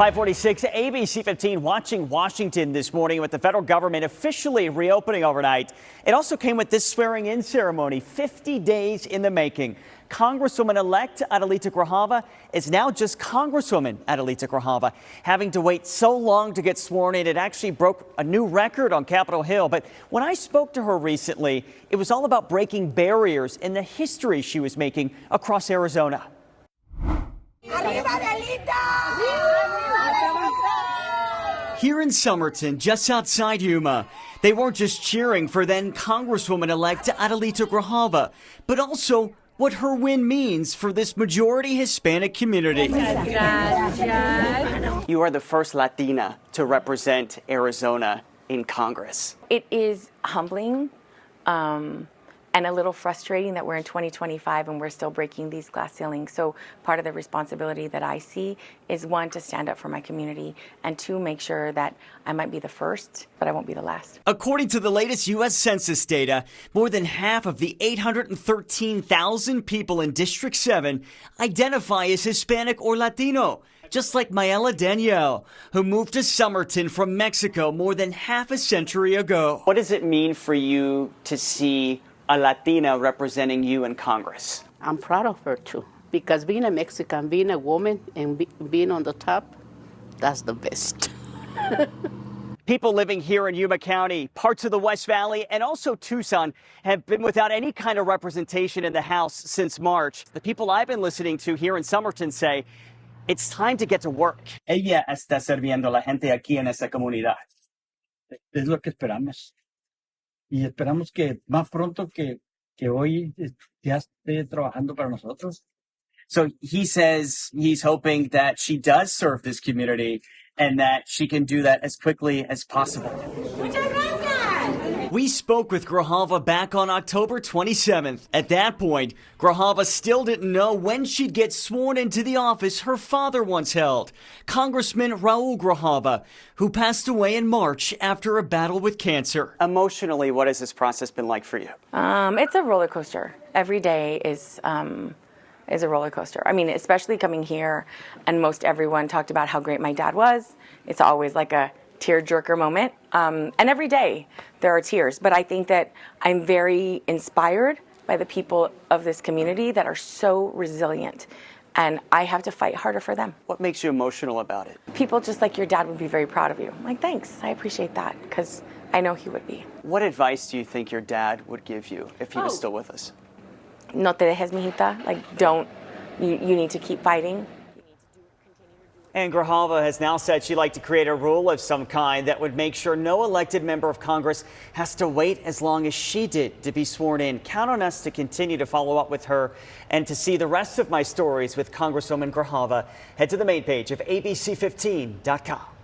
546 ABC 15 watching Washington this morning with the federal government officially reopening overnight. It also came with this swearing-in ceremony 50 days in the making. Congresswoman-elect Adelita Grijalva is now just Congresswoman Adelita Grijalva. Having to wait so long to get sworn in, it actually broke a new record on Capitol Hill. But when I spoke to her recently, it was all about breaking barriers in the history she was making across Arizona. Here in Somerton, just outside Pima, they weren't just cheering for then Congresswoman-elect Adelita Grijalva, but also what her win means for this majority Hispanic community. You are the first Latina to represent Arizona in Congress. It is humbling and a little frustrating that we're in 2025 and we're still breaking these glass ceilings. So part of the responsibility that I see is, one, to stand up for my community, and two, make sure that I might be the first, but I won't be the last. According to the latest U.S. Census data, more than half of the 813,000 people in District 7 identify as Hispanic or Latino. Just like Mayela Danielle, who moved to Somerton from Mexico more than half a century ago. What does it mean for you to see a Latina representing you in Congress? I'm proud of her too, because being a Mexican, being a woman, and being on the top, that's the best. People living here in Yuma County, parts of the West Valley, and also Tucson have been without any kind of representation in the House since March. The people I've been listening to here in Somerton say it's time to get to work. Ella está sirviendo a la gente aquí en esta comunidad. Es lo que esperamos. Y esperamos que más pronto que hoy ya esté trabajando para nosotros. So he says he's hoping that she does serve this community and that she can do that as quickly as possible. We spoke with Grijalva back on October 27th. At that point, Grijalva still didn't know when she'd get sworn into the office her father once held, Congressman Raul Grijalva, who passed away in March after a battle with cancer. Emotionally, what has this process been like for you? It's a roller coaster. Every day is a roller coaster. I mean, especially coming here, and most everyone talked about how great my dad was. It's always like a tear-jerker moment. And every day there are tears. But I think that I'm very inspired by the people of this community that are so resilient. And I have to fight harder for them. What makes you emotional about it? People just like your dad would be very proud of you. I'm like, thanks, I appreciate that, because I know he would be. What advice do you think your dad would give you if he was still with us? No te dejes, mijita. Like, you need to keep fighting. And Grijalva has now said she'd like to create a rule of some kind that would make sure no elected member of Congress has to wait as long as she did to be sworn in. Count on us to continue to follow up with her, and to see the rest of my stories with Congresswoman Grijalva, head to the main page of abc15.com.